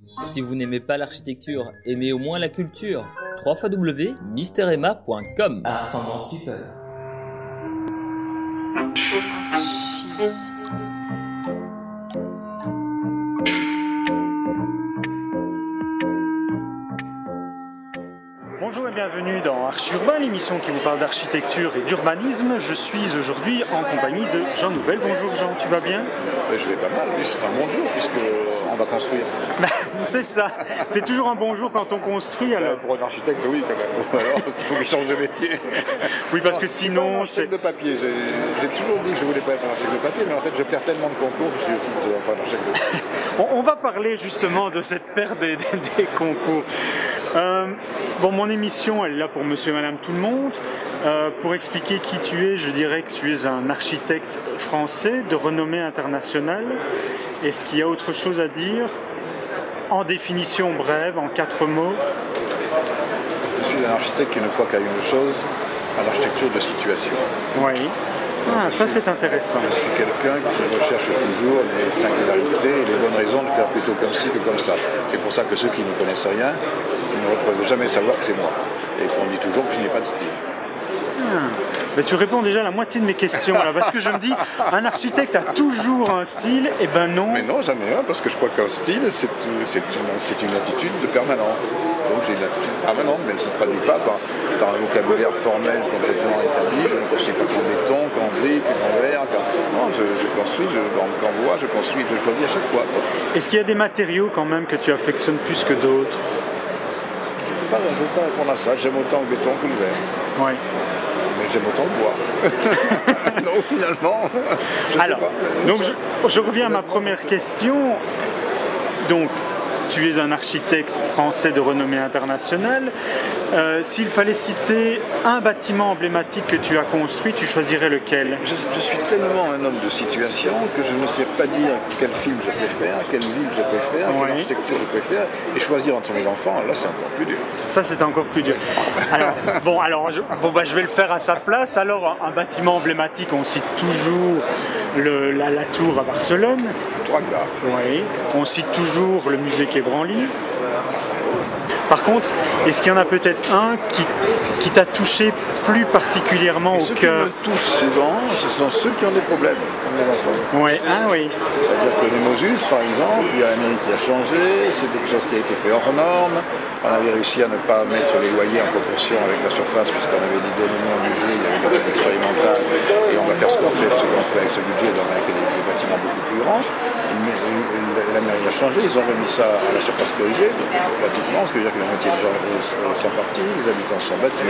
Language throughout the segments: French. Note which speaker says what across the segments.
Speaker 1: Si vous n'aimez pas l'architecture, aimez au moins la culture. www.misteremma.com.
Speaker 2: Art Tendance People.
Speaker 3: Bonjour et bienvenue dans Arch Urbain, l'émission qui vous parle d'architecture et d'urbanisme. Je suis aujourd'hui en compagnie de Jean Nouvel. Bonjour Jean, tu vas bien?
Speaker 4: Je vais pas mal, mais c'est un bon jour puisqu'on va construire.
Speaker 3: C'est ça, c'est toujours un bon jour quand on construit alors.
Speaker 4: Pour un architecte, oui quand même. Alors, il faut qu'il change de métier.
Speaker 3: Oui, parce que sinon...
Speaker 4: architecte de papier. J'ai toujours dit que je voulais pas être un architecte de papier, mais en fait je perds tellement de concours que je suis pas un architecte de papier.
Speaker 3: On va parler justement de cette perte des concours. Bon, mon émission, elle est là pour monsieur et madame tout le monde. Pour expliquer qui tu es, je dirais que tu es un architecte français de renommée internationale. Est-ce qu'il y a autre chose à dire? En définition brève, en 4 mots.
Speaker 4: Je suis un architecte qui ne croit qu'à une chose, à l'architecture de situation.
Speaker 3: Oui. Ah, ça c'est intéressant.
Speaker 4: Je suis quelqu'un qui recherche toujours les singularités et les bonnes raisons de faire plutôt comme ci que comme ça. C'est pour ça que ceux qui ne connaissent rien ne peuvent jamais savoir que c'est moi. Et qu'on dit toujours que je n'ai pas de style.
Speaker 3: Mais tu réponds déjà à la moitié de mes questions là, parce que je me dis, un architecte a toujours un style, et ben non.
Speaker 4: Mais non, jamais un, parce que je crois qu'un style, c'est une attitude de permanence. Donc j'ai une attitude permanente, mais elle ne se traduit pas par un vocabulaire formel complètement établi. Je ne construis pas qu'en béton, qu'en briques, qu'en verre. Non, je construis, qu'en bois, je construis, je choisis à chaque fois.
Speaker 3: Est-ce qu'il y a des matériaux quand même que tu affectionnes plus que d'autres?
Speaker 4: Je ne peux pas répondre à ça. J'aime autant le béton que le verre.
Speaker 3: Oui.
Speaker 4: Mais j'aime autant le bois. Non, finalement, je
Speaker 3: alors,
Speaker 4: sais pas.
Speaker 3: Donc je reviens à ma première question. Donc, tu es un architecte français de renommée internationale. S'il fallait citer un bâtiment emblématique que tu as construit, tu choisirais lequel?
Speaker 4: Je suis tellement un homme de situation que je ne sais pas dire quel film je préfère, quelle ville je préfère, quelle architecture je préfère, et choisir entre mes enfants, là c'est encore plus dur.
Speaker 3: Ça c'est encore plus dur. Alors, je vais le faire à sa place. Alors, un bâtiment emblématique, on cite toujours la tour à Barcelone.
Speaker 4: Trois-Gare.
Speaker 3: Oui. On cite toujours le musée Quai Branly. Par contre, est-ce qu'il y en a peut-être un qui t'a touché plus particulièrement au cœur?
Speaker 4: Ceux qui me touchent souvent, ce sont ceux qui ont des problèmes, comme les enfants.
Speaker 3: Ouais. Ah oui.
Speaker 4: C'est-à-dire que les Moses, par exemple, il y a la mairie qui a changé, c'est quelque chose qui a été fait hors norme. On avait réussi à ne pas mettre les loyers en proportion avec la surface, puisqu'on avait dit donnez-nous un budget, il y avait des expérimental, et on va faire ce qu'on fait avec ce budget, donc on a fait des bâtiments beaucoup plus grands. La mairie a changé, ils ont remis ça à la surface corrigée, pratiquement, ce qui veut dire que la moitié des gens sont partis, les habitants sont battus,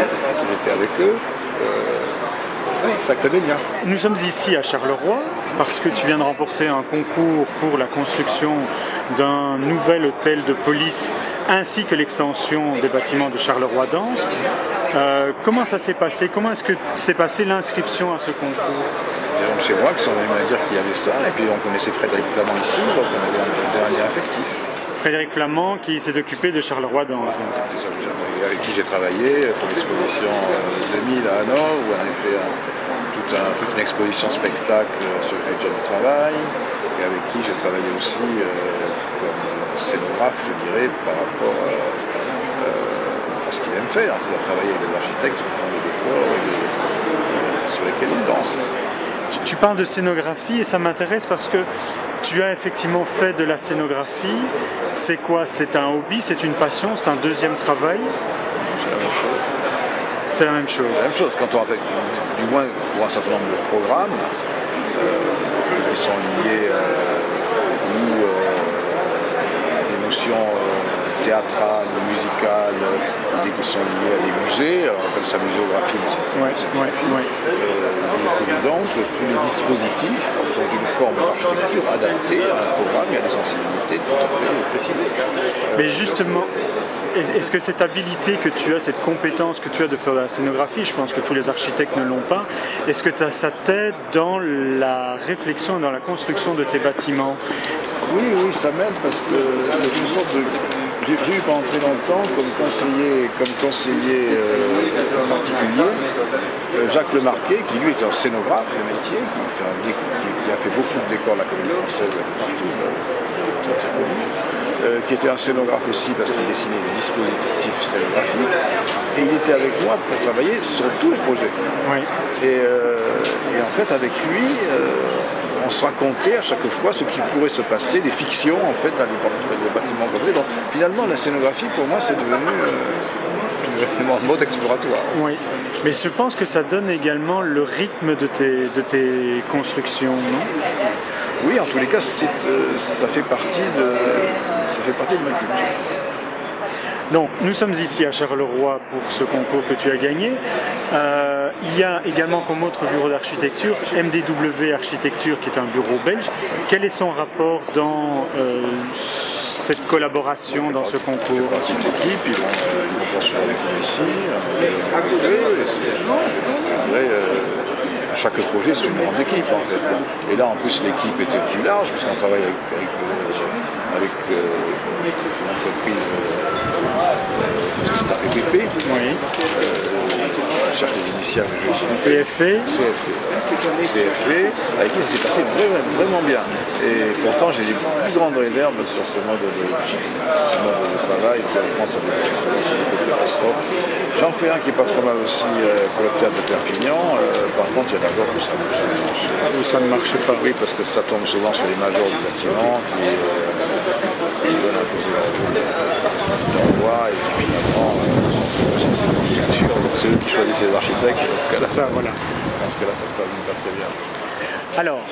Speaker 4: j'étais avec eux. Oui, ça crée des liens.
Speaker 3: Nous sommes ici à Charleroi parce que tu viens de remporter un concours pour la construction d'un nouvel hôtel de police ainsi que l'extension des bâtiments de Charleroi-Danse. Comment ça s'est passé? Comment est-ce que s'est passée l'inscription à ce concours?
Speaker 4: Donc c'est moi qui sont venus me dire qu'il y avait ça, et puis on connaissait Frédéric Flamand ici, donc on avait un lien affectif.
Speaker 3: Frédéric Flamand qui s'est occupé de Charleroi-Danse.
Speaker 4: Avec qui j'ai travaillé pour l'exposition 2000 à Hanovre, où on avait fait toute une exposition spectacle sur le futur du travail, et avec qui j'ai travaillé aussi comme scénographe, je dirais, par rapport à ce qu'il aime faire, c'est-à-dire travailler avec des architectes qui font des décors sur lesquels ils dansent.
Speaker 3: Tu parles de scénographie et ça m'intéresse parce que tu as effectivement fait de la scénographie. C'est quoi? C'est un hobby, c'est une passion, c'est un deuxième travail?
Speaker 4: C'est la même chose.
Speaker 3: C'est la même chose.
Speaker 4: C'est la même chose. Quand on fait, du moins pour un certain nombre de programmes qui sont liés à des notions théâtrales, musicales, qui sont liées à des musées, alors on appelle ça muséographie, mais c'est évident que tous les dispositifs sont d'une forme d'architecture adaptée à un programme et à des sensibilités tout à fait précisées.
Speaker 3: Mais justement, est-ce que cette habilité que tu as, cette compétence que tu as de faire de la scénographie, je pense que tous les architectes ne l'ont pas, est-ce que ça t'aide dans la réflexion, dans la construction de tes bâtiments?
Speaker 4: Oui, ça m'aide parce que c'est une sorte de... J'ai eu pendant très longtemps comme conseiller particulier Jacques Lemarquet, qui lui est un scénographe de métier, qui a fait beaucoup de décors de la Comédie Française partout, qui était un scénographe aussi parce qu'il dessinait des dispositifs scénographiques. Et il était avec moi pour travailler sur tous les projets.
Speaker 3: Oui.
Speaker 4: Et en fait, avec lui, on se racontait à chaque fois ce qui pourrait se passer, des fictions en fait dans les bâtiments complets. Donc finalement, la scénographie pour moi c'est devenu un mode exploratoire.
Speaker 3: Oui, mais je pense que ça donne également le rythme de tes constructions, non?
Speaker 4: Oui, en tous les cas, ça fait partie de ma culture.
Speaker 3: Donc, nous sommes ici à Charleroi pour ce concours que tu as gagné. Il y a également comme autre bureau d'architecture, MDW Architecture, qui est un bureau belge. Quel est son rapport dans cette collaboration, dans ce concours?
Speaker 4: C'est une équipe, ils vont faire avec nous ici. Chaque projet, c'est une grande équipe en fait. Et là, en plus, l'équipe était plus large, puisqu'on travaille avec l'entreprise PPP.
Speaker 3: Oui.
Speaker 4: Je cherche les initiales.
Speaker 3: CFE.
Speaker 4: CFE, avec qui ça s'est passé vraiment bien. Et pourtant, j'ai des plus grandes réserves sur ce mode de travail. Puis en France, ça débouche sur beaucoup de catastrophes. J'en fais un qui est pas trop mal aussi pour le théâtre de Perpignan. Par contre, il y a d'abord où ça
Speaker 3: ne marche pas.
Speaker 4: Oui, parce que ça tombe souvent sur les majors du bâtiment qui veulent imposer leur voix et puis finalement, c'est eux qui choisissent les architectes.
Speaker 3: C'est ça, voilà.
Speaker 4: Parce que là, ça se termine pas très bien.
Speaker 3: Alors,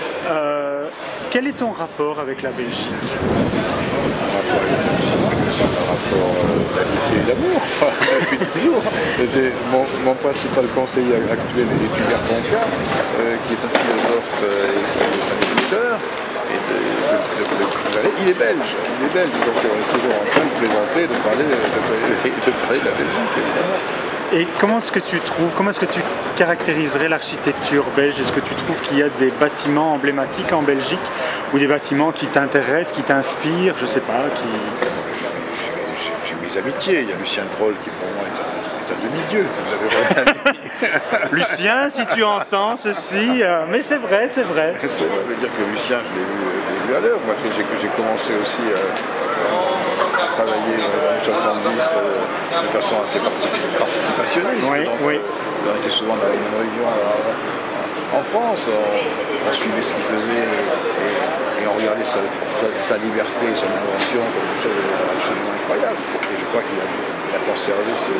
Speaker 3: quel est ton rapport avec la Belgique?
Speaker 4: C'est un rapport d'amitié et d'amour, depuis toujours. Mon principal conseiller actuel est Pierre Tonka, qui est un philosophe et un éditeur. Il est belge, donc on est toujours en train de plaisanter, de parler de la Belgique, évidemment.
Speaker 3: Et comment est-ce que tu caractériserais l'architecture belge? Est-ce que tu trouves qu'il y a des bâtiments emblématiques en Belgique ou des bâtiments qui t'intéressent, qui t'inspirent, je sais pas, qui...
Speaker 4: J'ai mes amitiés, il y a Lucien Groll qui pour moi est un demi-dieu, vous l'avez remarqué.
Speaker 3: Lucien, si tu entends ceci, mais c'est vrai.
Speaker 4: C'est vrai, je veux dire que Lucien, je l'ai vu à l'heure. Moi, j'ai commencé aussi à travailler dans les années 70 de façon assez participationniste.
Speaker 3: Oui,
Speaker 4: donc,
Speaker 3: oui.
Speaker 4: On était souvent dans les mêmes réunions en France, on suivait ce qu'il faisait et on regardait sa liberté, son invention comme quelque chose d'absolument incroyable. Et je crois qu'il a conservé ce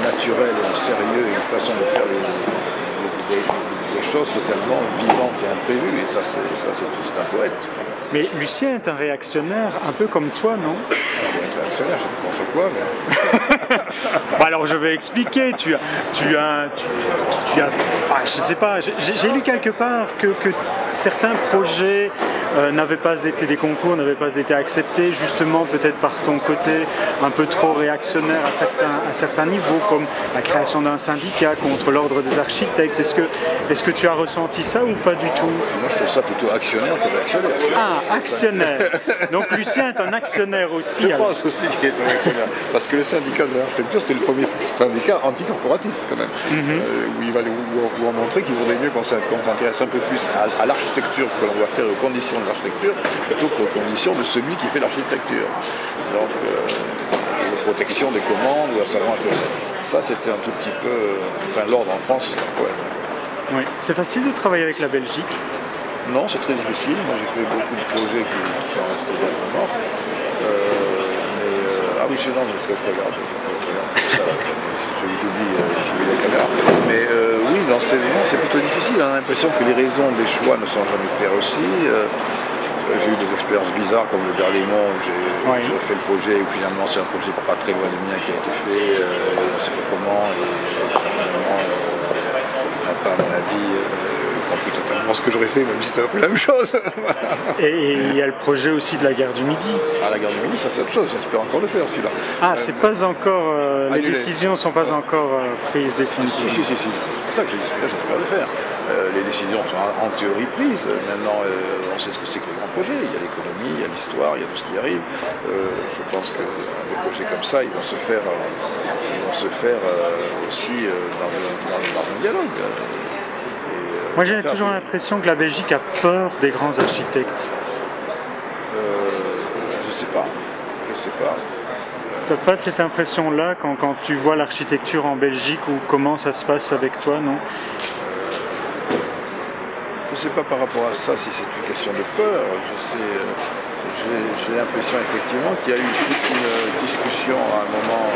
Speaker 4: naturel, sérieux et une façon de faire des choses totalement vivantes et imprévues. Et ça, c'est un poète.
Speaker 3: Mais Lucien est un réactionnaire un peu comme toi, non?
Speaker 4: Un réactionnaire, je sais pas contre quoi, mais...
Speaker 3: Bon, alors je vais expliquer. Tu as, enfin, je ne sais pas. J'ai lu quelque part que certains projets n'avaient pas été, des concours n'avaient pas été acceptés, justement peut-être par ton côté un peu trop réactionnaire à certains niveaux, comme la création d'un syndicat contre l'ordre des architectes. Est-ce que tu as ressenti ça ou pas du tout?
Speaker 4: Moi, je trouve ça plutôt actionnaire que réactionnaire.
Speaker 3: Ah, actionnaire. Donc Lucien est un actionnaire aussi.
Speaker 4: Je pense aussi qu'il est un actionnaire. Parce que le syndicat de l'architecture, c'était le premier syndicat anticorporatiste quand même. Où on montrait qu'il vaudrait mieux qu'on s'intéresse un peu plus à l'architecture que l'on doit faire, aux conditions de l'architecture, plutôt qu'aux conditions de celui qui fait l'architecture. Donc, la protection des commandes, ou à savoir que ça c'était un tout petit peu... Enfin, l'ordre en France, c'est un problème.
Speaker 3: Oui. C'est facile de travailler avec la Belgique? Non,
Speaker 4: c'est très difficile. Moi, j'ai fait beaucoup de projets qui sont restés dans le nord. Ah oui, je regarde. J'oublie la caméra. Mais oui, c'est plutôt difficile. On a l'impression que les raisons des choix ne sont jamais claires aussi. J'ai eu des expériences bizarres comme le Berlaymont où j'ai fait le projet où finalement c'est un projet pas très loin du mien qui a été fait, on ne sait pas comment, et finalement on n'a pas à mon avis compris totalement ce que j'aurais fait, même si c'est un peu la même chose.
Speaker 3: Et il y a le projet aussi de la gare du Midi.
Speaker 4: Ah, la gare du Midi, ça c'est autre chose, j'espère encore le faire celui-là.
Speaker 3: Ah, c'est pas encore, les décisions ne sont pas encore prises définitivement.
Speaker 4: Si. C'est pour ça que j'ai dit celui-là, j'espère le faire. Les décisions sont en théorie prises. Maintenant, on sait ce que c'est que le grand projet. Il y a l'économie, il y a l'histoire, il y a tout ce qui arrive. Je pense que des projets comme ça, ils vont se faire aussi dans le dialogue.
Speaker 3: Moi, j'ai toujours l'impression que la Belgique a peur des grands architectes.
Speaker 4: Je sais pas. Je sais pas.
Speaker 3: T'as pas cette impression-là quand tu vois l'architecture en Belgique ou comment ça se passe avec toi, non?
Speaker 4: Je ne sais pas par rapport à ça si c'est une question de peur. J'ai l'impression effectivement qu'il y a eu toute une discussion à un moment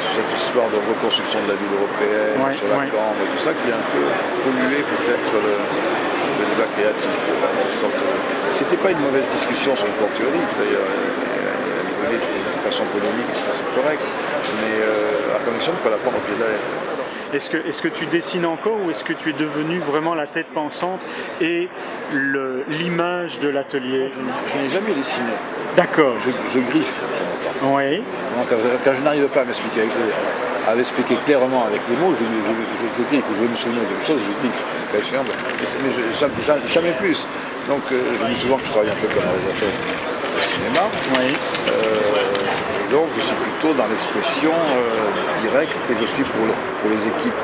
Speaker 4: sur cette histoire de reconstruction de la ville européenne, sur la Cambre et tout ça, qui a un peu pollué peut-être le débat créatif. C'était pas une mauvaise discussion sur le plan théorique d'ailleurs. Elle venait de façon polémique, de façon correcte, mais à condition de ne pas la prendre au pied de la lettre.
Speaker 3: Est-ce que tu dessines encore ou est-ce que tu es devenu vraiment la tête pensante et l'image de l'atelier?
Speaker 4: Je n'ai jamais dessiné.
Speaker 3: D'accord.
Speaker 4: Je griffe de temps en temps.
Speaker 3: Oui.
Speaker 4: Quand je n'arrive pas à l'expliquer clairement avec les mots, je griffe. Je me souviens de quelque chose, je griffe. Mais jamais plus. Donc je dis souvent que je travaille un peu comme réalisateur au cinéma.
Speaker 3: Oui.
Speaker 4: Donc je suis plutôt dans l'expression directe et je suis pour les équipes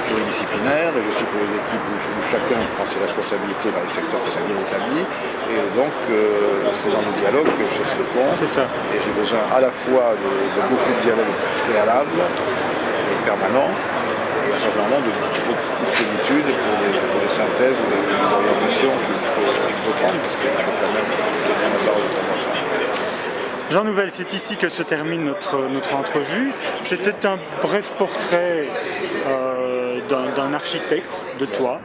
Speaker 4: pluridisciplinaires et je suis pour les équipes où chacun prend ses responsabilités dans les secteurs qui sont bien établis et donc c'est dans le dialogue que les choses se font.
Speaker 3: C'est ça.
Speaker 4: Et j'ai besoin à la fois de beaucoup de dialogue préalable et permanent et à un certain moment de beaucoup de solitude pour les synthèses ou les orientations qu'il faut prendre parce qu'il faut quand même tenir la parole de temps en temps.
Speaker 3: Jean Nouvel, c'est ici que se termine notre entrevue. C'était un bref portrait d'un architecte, de toi.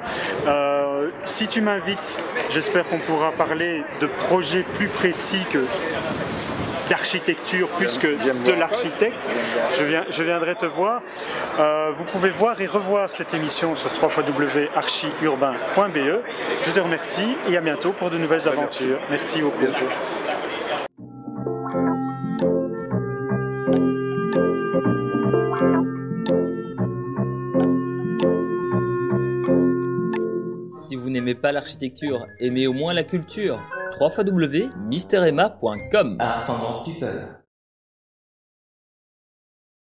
Speaker 3: Si tu m'invites, j'espère qu'on pourra parler de projets plus précis que d'architecture plus que de l'architecte. Je viendrai te voir. Vous pouvez voir et revoir cette émission sur www.archiurbain.be. Je te remercie et à bientôt pour de nouvelles aventures. Merci beaucoup.
Speaker 4: Bientôt.
Speaker 1: Si vous n'aimez pas l'architecture, aimez au moins la culture. www.misteremma.com.
Speaker 2: Art Tendance People.